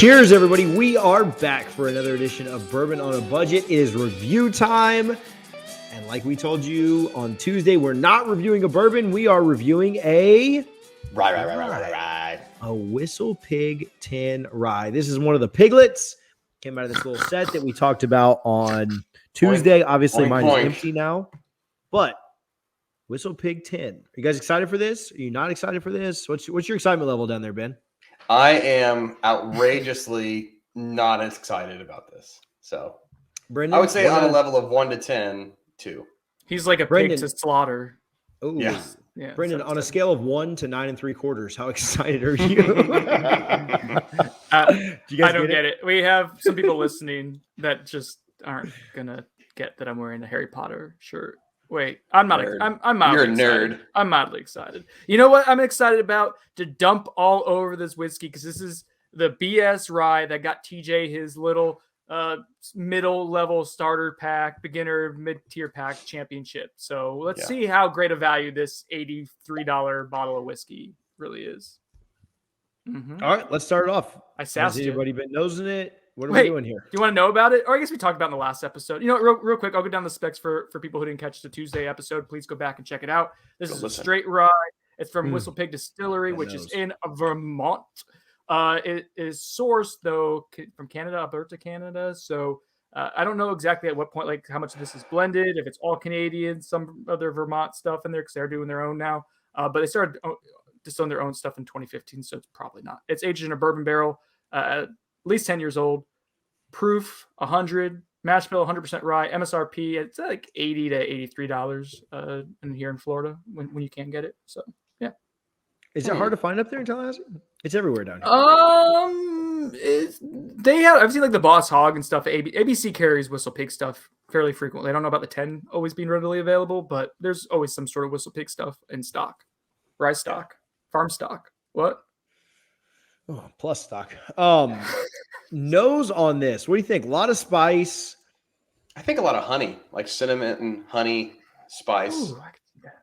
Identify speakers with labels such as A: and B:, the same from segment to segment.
A: Cheers, everybody. We are back for another edition of Bourbon on a Budget. It is review time. And like we told you on Tuesday, we're not reviewing a bourbon. We are reviewing a
B: Rye.
A: A Whistle Pig 10 Rye. This is one of the piglets. Came out of this little set that we talked about on Tuesday. Obviously, mine is empty now. But Whistle Pig 10. Are you guys excited for this? Are you not excited for this? What's your excitement level down there, Ben?
B: I am outrageously not as excited about this. So,
A: Brendan,
B: I would say on a level of 1 to 10, 2.
C: He's like a pig to slaughter.
A: Oh,
B: yeah.
A: Brendan, on a scale of 1 to 9 3/4, how excited are you?
C: I don't get it. We have some people listening that just aren't gonna get that I'm wearing a Harry Potter shirt. Wait, I'm not. I'm mildly
B: You're a
C: excited.
B: nerd.
C: I'm mildly excited. You know what? I'm excited about to dump all over this whiskey because this is the BS rye that got TJ his little middle level starter pack, beginner mid-tier pack championship. So let's see how great a value this $83 bottle of whiskey really is. Mm-hmm.
A: All right, let's start it off.
C: Has
A: anybody been nosing it? What are we doing here?
C: Do you want to know about it? Or I guess we talked about in the last episode. You know, real quick, I'll go down the specs for people who didn't catch the Tuesday episode. Please go back and check it out. This is a straight rye. It's from Whistle Pig Distillery, which is in Vermont. It is sourced, though, from Canada, Alberta, Canada. So I don't know exactly at what point, like how much of this is blended, if it's all Canadian, some other Vermont stuff in there because they're doing their own now. But they started distilling their own stuff in 2015, so it's probably not. It's aged in a bourbon barrel, at least 10 years old. Proof 100, mash bill 100% rye, MSRP. It's like $80 to $83 in here in Florida when you can get it. So yeah.
A: Is it hard to find up there in Tallahassee? It's everywhere down here.
C: I've seen like the Boss Hog and stuff. ABC carries Whistle Pig stuff fairly frequently. I don't know about the 10 always being readily available, but there's always some sort of Whistle Pig stuff in stock. Rye stock, farm stock. What?
A: Oh, plus stock. Nose on this. What do you think? A lot of spice.
B: I think a lot of honey, like cinnamon and honey spice.
C: Ooh, I can see that.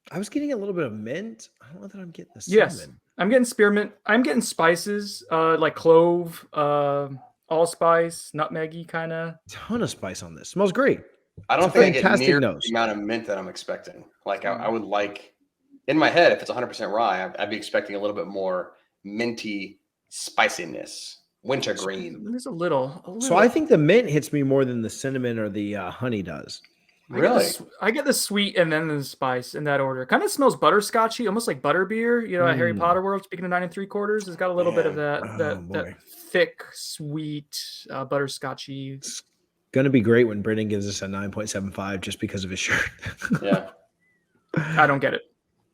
A: I was getting a little bit of mint. I don't know that I'm getting the cinnamon.
C: Yes, I'm getting spearmint. I'm getting spices like clove, allspice, nutmeggy kind of.
A: Ton of spice on this. Smells great.
B: I don't think I get near the amount of mint that I'm expecting. Like I would like, in my head, if it's 100% rye, I'd be expecting a little bit more minty spiciness. Wintergreen.
C: There's a little.
A: So I think the mint hits me more than the cinnamon or the honey does.
B: Really?
C: I get the sweet and then the spice in that order. Kind of smells butterscotchy, almost like butterbeer. You know, at Harry Potter World, speaking of 9 3/4, it's got a little bit of that thick, sweet, butterscotchy.
A: It's going to be great when Brendan gives us a 9.75 just because of his shirt.
B: Yeah.
C: I don't get it.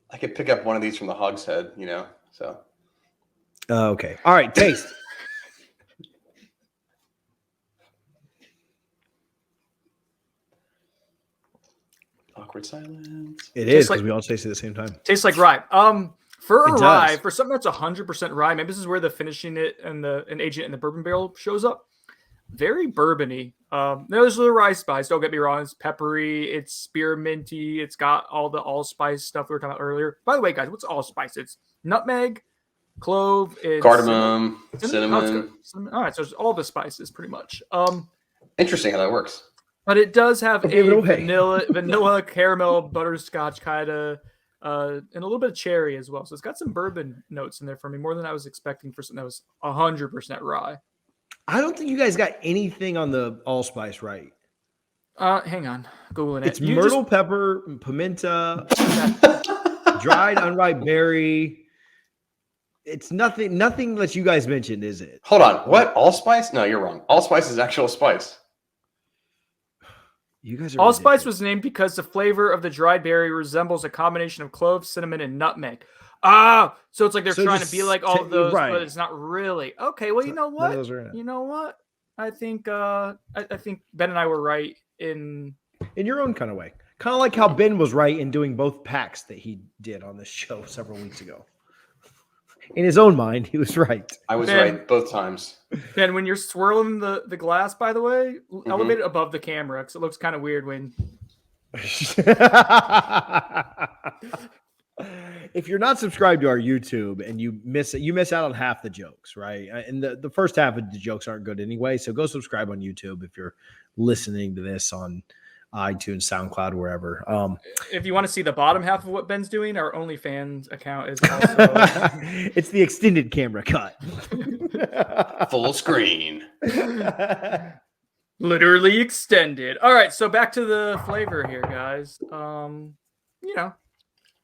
B: I could pick up one of these from the Hogshead, you know, so.
A: Okay. All right. Taste.
B: Awkward silence.
A: It is because we all taste it at the same time.
C: Tastes like rye. For a rye, for something that's 100% rye, maybe this is where the finishing it and aging it in the bourbon barrel shows up. Very bourbony. There's the rye spice. Don't get me wrong. It's peppery. It's spearminty. It's got all the allspice stuff we were talking about earlier. By the way, guys, what's allspice? It's nutmeg, clove, it's
B: cardamom, cinnamon.
C: All right, so it's all the spices pretty much.
B: Interesting how that works.
C: But it does have a vanilla, caramel, butterscotch kind of, and a little bit of cherry as well. So it's got some bourbon notes in there for me, more than I was expecting for something that was 100% rye.
A: I don't think you guys got anything on the allspice right.
C: Hang on, Googling it.
A: It's myrtle pepper, pimenta, dried unripe berry. It's nothing that you guys mentioned, is it?
B: Hold on. What? Allspice? No, you're wrong. Allspice is actual spice.
A: You guys are
C: allspice
A: ridiculous.
C: was named because the flavor of the dried berry resembles a combination of clove, cinnamon, and nutmeg. So it's like they're trying to be like all of those, right. But it's not really. Okay, well, you know what? You know what? I think I think Ben and I were right in
A: your own kind of way. Kind of like how Ben was right in doing both packs that he did on this show several weeks ago. In his own mind, he was right.
B: I was right both times.
C: Ben, when you're swirling the glass, by the way, elevate it above the camera because it looks kind of weird when.
A: It's if you're not subscribed to our YouTube and you miss it, you miss out on half the jokes, right? And the first half of the jokes aren't good anyway. So go subscribe on YouTube if you're listening to this on iTunes, SoundCloud, wherever.
C: If you want to see the bottom half of what Ben's doing, our OnlyFans account is also
A: it's the extended camera cut.
B: Full screen.
C: Literally extended. All right, so back to the flavor here, guys.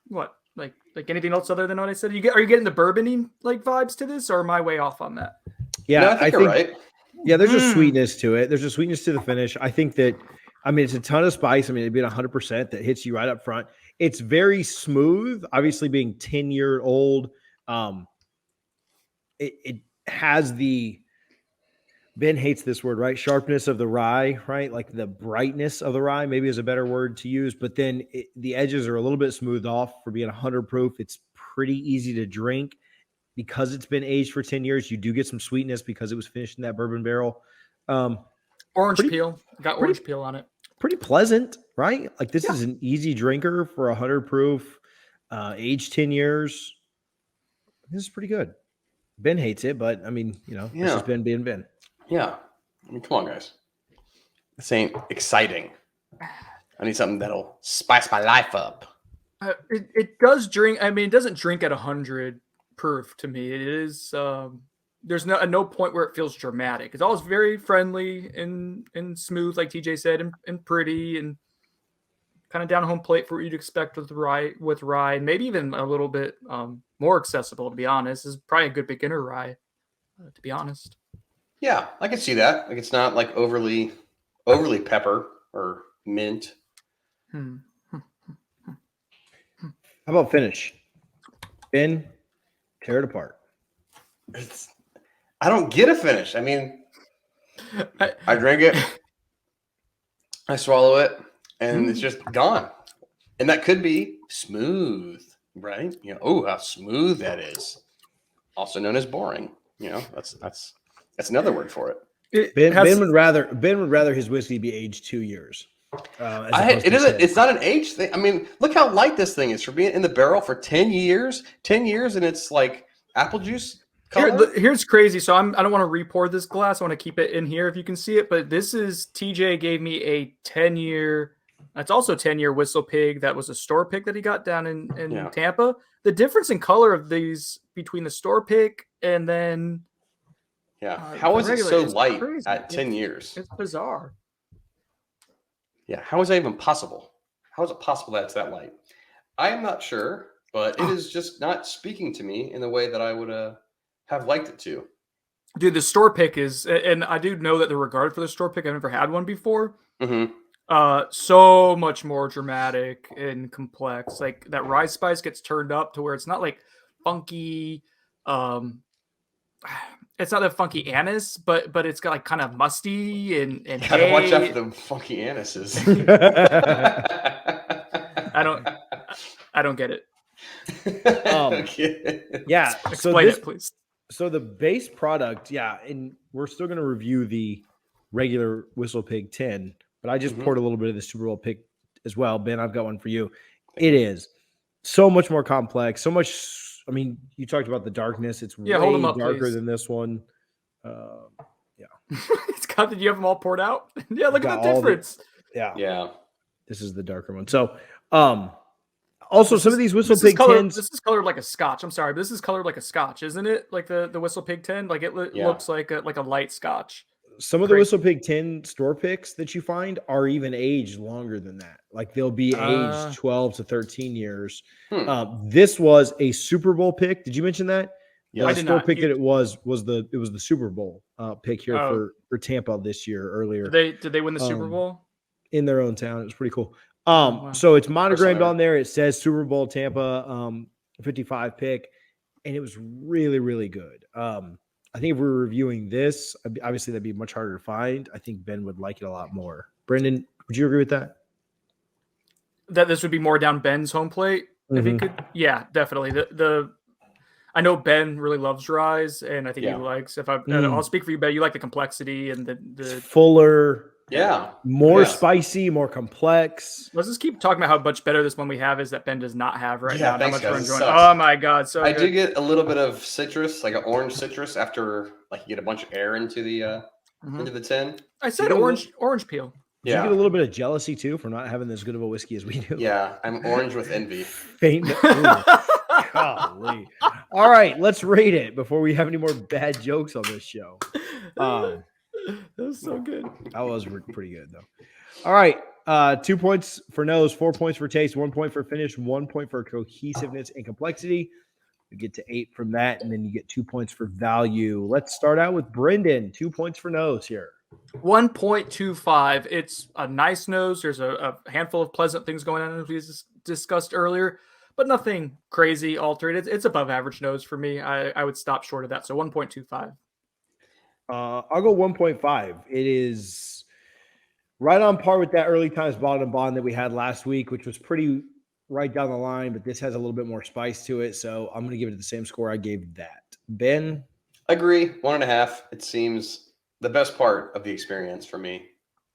C: What? Like anything else other than what I said? Are you getting the bourbony like vibes to this, or am I way off on that?
A: Yeah,
B: no, I think you're right.
A: Yeah, there's a sweetness to it. There's a sweetness to the finish. I think that, it's a ton of spice. It'd be 100% that hits you right up front. It's very smooth. Obviously, being 10-year-old, it has the, Ben hates this word, right? Sharpness of the rye, right? Like the brightness of the rye, maybe is a better word to use. But then the edges are a little bit smoothed off for being 100 proof. It's pretty easy to drink because it's been aged for 10 years. You do get some sweetness because it was finished in that bourbon barrel.
C: Orange peel. Got orange peel on it.
A: Pretty pleasant, right? Like this is an easy drinker for 100 proof, aged 10 years. This is pretty good. Ben hates it, but this is Ben being Ben.
B: Yeah. Come on, guys. This ain't exciting. I need something that'll spice my life up.
C: It does drink. It doesn't drink at 100 proof to me. It is. There's no point where it feels dramatic. It's always very friendly and smooth, like TJ said, and pretty and kind of down home plate for what you'd expect with rye, maybe even a little bit more accessible. To be honest, this is probably a good beginner rye. To be honest.
B: Yeah, I can see that. Like it's not like overly pepper or mint.
A: How about finish? Ben, tear it apart.
B: I don't get a finish. I drink it, I swallow it, and it's just gone. And that could be smooth, right? Oh, how smooth that is. Also known as boring. That's another word for it.
A: Ben would rather his whiskey be aged 2 years.
B: It's not an age thing. Look how light this thing is for being in the barrel for 10 years. 10 years, and it's like apple juice color.
C: Here's crazy. So I don't want to re-pour this glass. I want to keep it in here if you can see it. But this is TJ gave me a 10-year. That's also 10-year Whistle Pig. That was a store pick that he got down in Tampa. The difference in color of these between the store pick and then.
B: Yeah. How is it so light
C: crazy.
B: at 10 years?
C: It's bizarre.
B: Yeah. How is that even possible? How is it possible that it's that light? I am not sure, but it is just not speaking to me in the way that I would have liked it to.
C: Dude, the store pick is, and I do know that the regard for the store pick, I've never had one before.
B: Mm-hmm.
C: So much more dramatic and complex. Like that rye spice gets turned up to where it's not like funky. It's not a funky anise, but it's got like kind of musty and
B: gotta watch out for the funky anises.
C: I don't get it.
A: Yeah,
C: explain it, please.
A: So the base product, and we're still going to review the regular Whistle Pig 10, but I just poured a little bit of the Super Bowl pick as well. Ben, I've got one for you. It is so much more complex, so much. You talked about the darkness. It's way
C: hold them up,
A: darker
C: please.
A: than this one.
C: It's got. Did you have them all poured out? Yeah, look at the difference.
A: Yeah. This is the darker one. So, also some of these Whistle Pig 10s.
C: This is colored like a Scotch. I'm sorry, but this is colored like a Scotch, isn't it? Like the Whistle Pig 10. Like it looks like a light Scotch.
A: Some of the Whistle Pig 10 store picks that you find are even aged longer than that. Like they'll be aged 12 to 13 years. This was a Super Bowl pick. Did you mention that?
B: Yeah,
A: the store pick that it was the Super Bowl pick here for Tampa this year earlier.
C: Did they win the Super Bowl?
A: In their own town. It was pretty cool.
C: Wow.
A: So it's monogrammed on there. It says Super Bowl Tampa 55 pick, and it was really, really good. I think if we were reviewing this, obviously that'd be much harder to find. I think Ben would like it a lot more. Brendan, would you agree with that?
C: That this would be more down Ben's home plate if he could? Yeah, definitely. I know Ben really loves ryes, and I think he likes. I'll speak for you, Ben. You like the complexity and the
A: fuller,
B: Yeah.
A: More spicy, more complex.
C: Let's just keep talking about how much better this one we have is that Ben does not have right now.
B: Thanks,
C: how much
B: guys.
C: we're enjoying. Oh my god, so
B: I
C: good.
B: do get a little bit of citrus, like an orange citrus, after like you get a bunch of air into the tin.
C: I said orange peel.
A: Did you get a little bit of jealousy too for not having as good of a whiskey as we do?
B: Yeah, I'm orange with envy.
A: Faint. Golly. All right, let's rate it before we have any more bad jokes on this show.
C: That was so good.
A: That was pretty good though. All right, 2 points for nose, 4 points for taste, 1 point for finish, 1 point for cohesiveness and complexity. You get to 8 from that, and then you get 2 points for value. Let's start out with Brendan. 2 points for nose here.
C: 1.25. It's a nice nose. There's a handful of pleasant things going on, as we discussed earlier, but nothing crazy altered. It's above average nose for me. I would stop short of that. So 1.25.
A: I'll go 1.5. It is right on par with that early times bottle and bond that we had last week, which was pretty right down the line, but this has a little bit more spice to it. So I'm going to give it the same score I gave that. Ben?
B: Agree. 1.5. It seems the best part of the experience for me.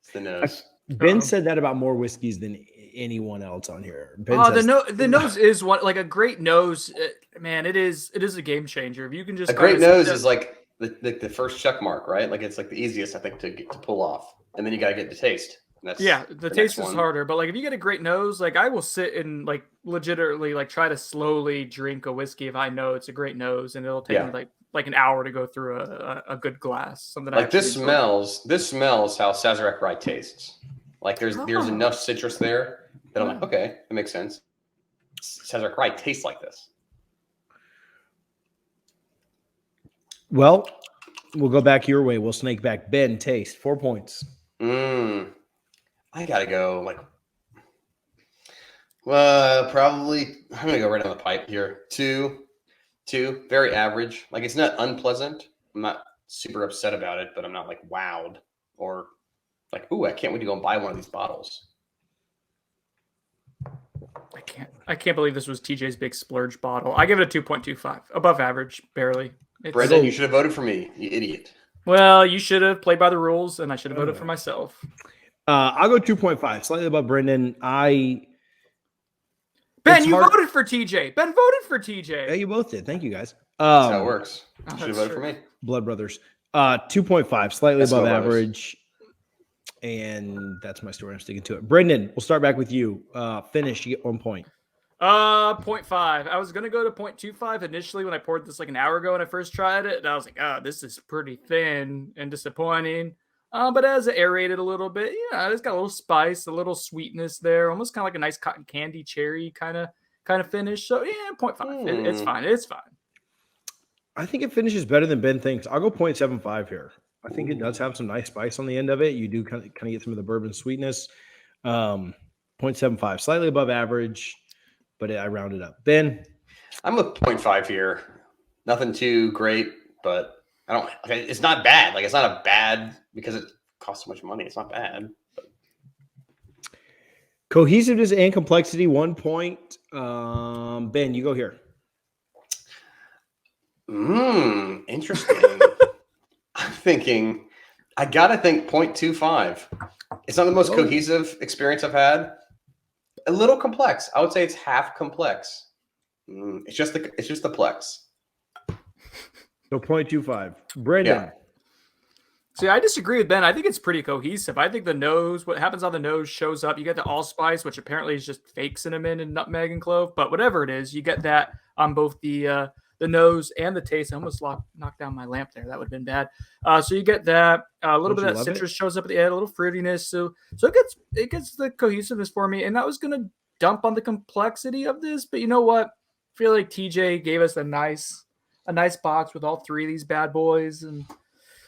B: It's the nose.
A: Ben said that about more whiskeys than anyone else on here. Ben
C: the nose is one, like a great nose. Man, it is a game changer. If you can just
B: a great nose is like the first check mark, right? Like it's like the easiest, I think, to pull off, and then you gotta get the taste.
C: The taste is harder, but like if you get a great nose, like I will sit and like legitimately like try to slowly drink a whiskey if I know it's a great nose, and it'll take me like an hour to go through a good glass. Something
B: like this smells how Sazerac Rye tastes. Like there's enough citrus there that I'm like, okay, that makes sense. Sazerac Rye tastes like this.
A: Well, we'll go back your way. We'll snake back. Ben, taste, 4 points.
B: I gotta go probably I'm gonna go right on the pipe here. Two, very average. Like it's not unpleasant. I'm not super upset about it, but I'm not like wowed or like, ooh, I can't wait to go and buy one of these bottles.
C: I can't believe this was TJ's big splurge bottle. I give it a 2.25, above average, barely.
B: Brendan, you should have voted for me, you idiot.
C: Well, you should have played by the rules, and I should have voted for myself.
A: I'll go 2.5, slightly above Brendan.
C: Ben, you voted for TJ. Ben voted for TJ.
A: Yeah, you both did. Thank you, guys.
B: That's how it works. You should have voted for me.
A: Blood Brothers. 2.5, slightly above average. And that's my story. I'm sticking to it. Brendan, we'll start back with you. Finish, you get 1 point.
C: 0.5. I was gonna go to 0.25 initially when I poured this like an hour ago when I first tried it, and I was like, oh, this is pretty thin and disappointing. But as it aerated a little bit, it's got a little spice, a little sweetness there, almost kind of like a nice cotton candy cherry kind of finish. So 0.5. It's fine. It's fine.
A: I think it finishes better than Ben thinks. I'll go 0.75 here. I think it does have some nice spice on the end of it. You do kind of get some of the bourbon sweetness. 0.75, slightly above average, but I rounded up. Ben?
B: I'm a 0.5 here. Nothing too great, but it's not bad. Like it's not a bad because it costs so much money. It's not bad. But.
A: Cohesiveness and complexity, 1 point. Ben, you go here.
B: Interesting. I'm thinking, I gotta think 0.25. It's not the most cohesive experience I've had. A little complex. I would say it's half complex. It's just the plex.
A: So 0.25. Brendan.
B: Yeah.
C: See, I disagree with Ben. I think it's pretty cohesive. I think the nose, what happens on the nose shows up. You get the allspice, which apparently is just fake cinnamon and nutmeg and clove, but whatever it is, you get that on both the nose and the taste. I almost knocked down my lamp there. That would have been bad. So you get that. A little bit of that citrus shows up at the end, a little fruitiness. So it gets the cohesiveness for me. And that was going to dump on the complexity of this. But you know what? I feel like TJ gave us a nice box with all three of these bad boys. And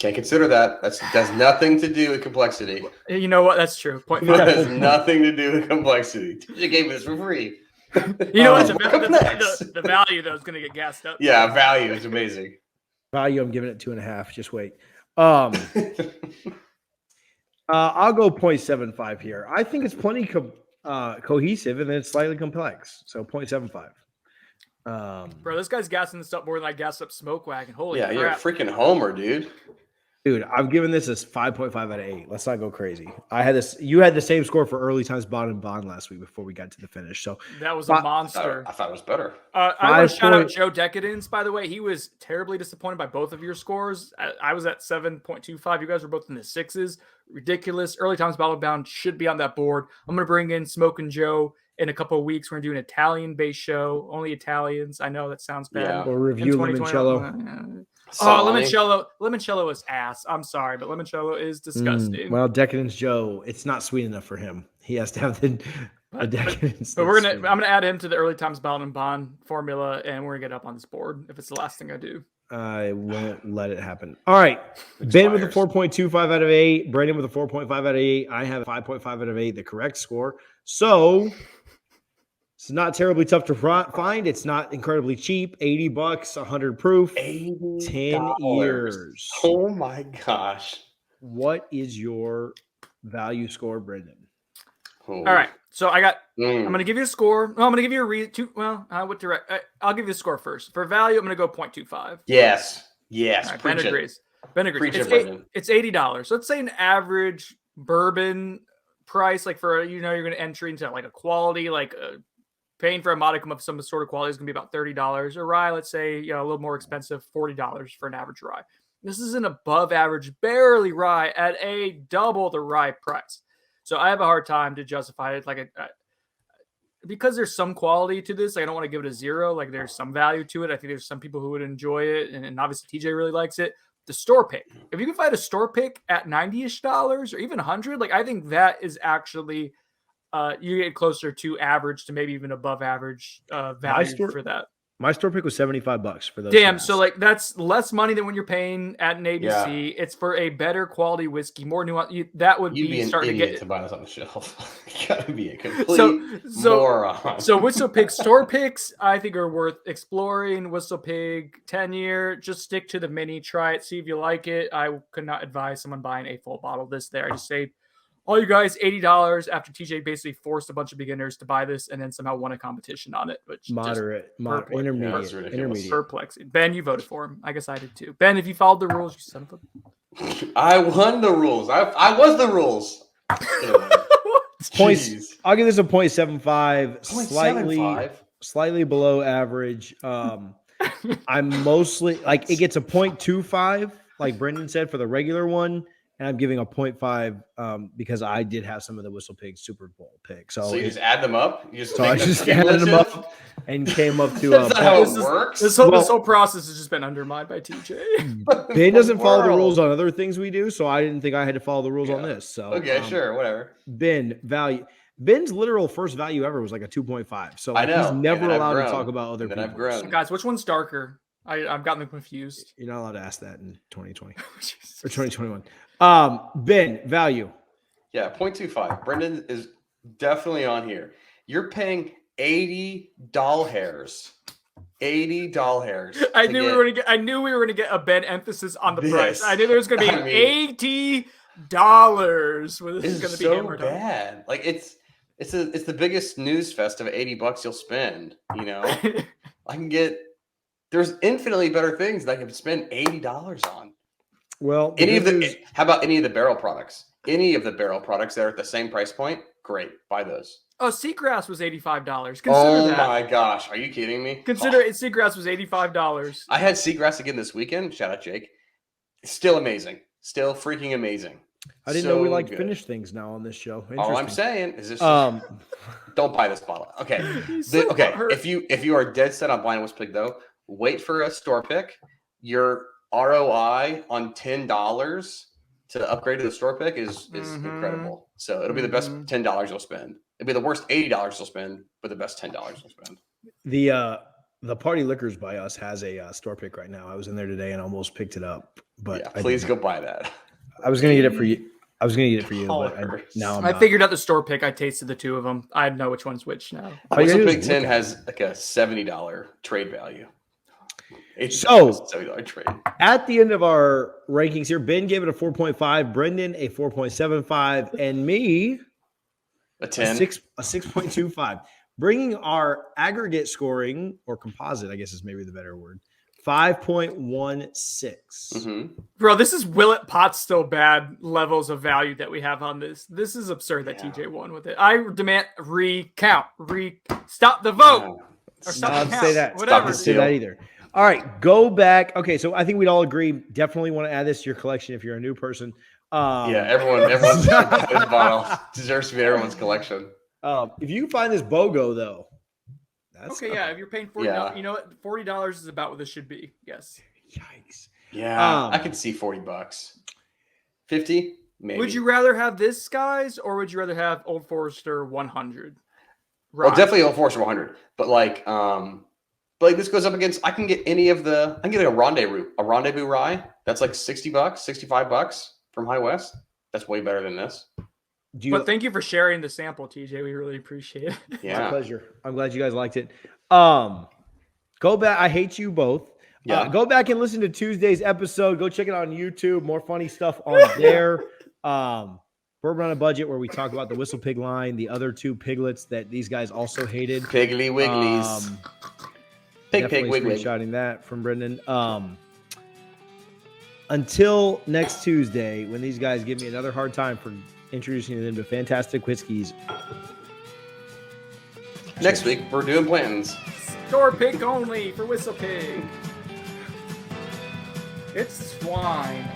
B: can't consider that. That has nothing to do with complexity.
C: You know what? That's true. 0.5.
B: That has nothing to do with complexity. TJ gave us for free.
C: You know what? The value, though, is going to get gassed up.
B: Yeah, value is amazing.
A: Value, I'm giving it 2.5. Just wait. I'll go 0.75 here. I think it's plenty cohesive and then it's slightly complex. So 0.75.
C: Bro, this guy's gassing this up more than I gassed up Smoke Wagon. Holy crap.
B: You're a freaking homer, dude.
A: Dude, I've given this a 5.5 out of 8. Let's not go crazy. I had this. You had the same score for early times bond last week before we got to the finish. So
C: that was a monster.
B: I thought it was better.
C: I want to shout out Joe Decadence, by the way. He was terribly disappointed by both of your scores. I was at 7.25. You guys were both in the 6s. Ridiculous. Early times bottle bound should be on that board. I'm going to bring in Smokin' Joe in a couple of weeks. We're going to do an Italian-based show. Only Italians. I know that sounds bad.
A: Yeah. We'll review limoncello.
C: Limoncello is ass. I'm sorry, but limoncello is disgusting.
A: Well, Decadence Joe, it's not sweet enough for him. He has to have the Decadence.
C: But I'm gonna add him to the early times bottle and bond formula, and we're gonna get up on this board if it's the last thing I do.
A: I won't let it happen. All right. Ben with a 4.25 out of 8. Brandon with a 4.5 out of 8. I have a 5.5 out of 8, the correct score. So it's not terribly tough to find. It's not incredibly cheap. $80, 100 proof, 10 years.
B: Oh my gosh.
A: What is your value score, Brendan?
B: Oh.
C: All right. So I got, I'm going to give you a score. No, I'm going to give you I'll give you a score first. For value, I'm going to go 0.25.
B: Yes.
C: Right, Ben agrees. It's $80. So let's say an average bourbon price, like for, you're going to enter into like a quality, like paying for a modicum of some sort of quality is going to be about $30. A rye, let's say, a little more expensive, $40 for an average rye. This is an above average, barely rye at a double the rye price. So I have a hard time to justify it. Because there's some quality to this. I don't want to give it a 0. Like there's some value to it. I think there's some people who would enjoy it. And obviously TJ really likes it. The store pick, if you can find a store pick at $90-ish or even 100, like I think that is actually, you get closer to average to maybe even above average value for that.
A: My store pick was $75 for those.
C: Damn, so like that's less money than when you're paying at an ABC. Yeah. It's for a better quality whiskey, more nuanced. That would
B: You'd
C: be starting to get
B: to buy this on the shelf. You gotta be a complete moron.
C: So Whistle Pig store picks, I think, are worth exploring. Whistle Pig 10-year, just stick to the mini, try it, see if you like it. I could not advise someone buying a full bottle of this. There, I just say. All you guys, $80 after TJ basically forced a bunch of beginners to buy this and then somehow won a competition on it. Which
A: intermediate.
C: Perplexing. Ben, you voted for him. I guess I did too. Ben, if you followed the rules, you son of
B: a... I won the rules. I was the rules.
A: Points. I'll give this a 0.75. Slightly below average. I'm mostly like it gets a 0.25, like Brendan said, for the regular one. And I'm giving a 0.5 because I did have some of the Whistle Pig Super Bowl picks. So
B: you just add them up?
A: I just added them up and came up to
B: That's not how it works.
C: This whole process has just been undermined by TJ.
A: Ben doesn't follow the rules on other things we do, so I didn't think I had to follow the rules on this. So
B: okay, sure, whatever.
A: Ben's literal first value ever was like a 2.5. So
B: I know.
A: He's never allowed to talk about other people.
B: I've grown.
C: Guys, which one's darker? I've gotten them confused.
A: You're not allowed to ask that in 2020 or 2021. Ben, value.
B: Yeah, 0.25. Brendan is definitely on here. You're paying 80 doll hairs. 80 doll hairs.
C: I knew we were gonna get a Ben emphasis on the price. I knew there was gonna be $80 where this is gonna be hammered
B: bad. On. Like it's the biggest news fest of $80 you'll spend. I can get. There's infinitely better things that I can spend $80 on.
A: Well,
B: how about any of the barrel products? Any of the barrel products that are at the same price point? Great, buy those.
C: Oh, Seagrass was $85. Consider
B: that. My gosh, are you kidding me?
C: Seagrass was $85.
B: I had Seagrass again this weekend. Shout out, Jake. Still amazing. Still freaking amazing.
A: I didn't know we like finish things now on this show.
B: All I'm saying is this. Don't buy this bottle. Okay. If you are dead set on buying Whistle Pig though, wait for a store pick. Your ROI on $10 to upgrade to the store pick is incredible. So it'll be the best $10 you'll spend. It'll be the worst $80 you'll spend, but the best $10 you'll spend.
A: The Party Liquors by us has a store pick right now. I was in there today and almost picked it up, but
B: yeah, please go buy that.
A: I was gonna get it for you. But now
C: I figured out the store pick. I tasted the two of them. I know which one's which now.
B: Whistle Pig 10 has like a $70 trade value.
A: So
B: $70 trade.
A: At the end of our rankings here, Ben gave it a 4.5, Brendan a 4.75, and me
B: a 10,
A: a 6.25. Bringing our aggregate scoring, or composite, I guess is maybe the better word, 5.16.
C: Bro, this is will it pot still bad levels of value that we have on this. This is absurd that TJ won with it. I demand recount. Stop the vote. Or stop the count.
A: Say that.
C: Whatever.
A: Stop say that either. All right, go back. Okay, so I think we'd all agree. Definitely want to add this to your collection if you're a new person.
B: Everyone's bottle deserves to be everyone's collection.
A: If you can find this BOGO though, that's
C: okay. Yeah, if you're paying $40, you know what? $40 is about what this should be. Yes.
A: Yikes.
B: Yeah, I could see $40. 50, maybe.
C: Would you rather have this, guys, or would you rather have Old Forester 100?
B: Well, definitely Old Forester 100, but like this goes up against. I can get any of the. I can get a rendezvous rye. That's like $60, $65 from High West. That's way better than this.
C: But thank you for sharing the sample, TJ. We really appreciate it.
B: Yeah,
A: my pleasure. I'm glad you guys liked it. Go back. I hate you both. Yeah. Go back and listen to Tuesday's episode. Go check it out on YouTube. More funny stuff on there. Bourbon on a Budget, where we talk about the Whistle Pig line, the other two piglets that these guys also hated.
B: Piggly Wigglies. Pig Wiggly.
A: Screenshotting that from Brendan. Until next Tuesday, when these guys give me another hard time for introducing them to fantastic whiskeys.
B: Next week, we're doing Blanton's.
C: Store pick only for Whistle Pig. It's swine.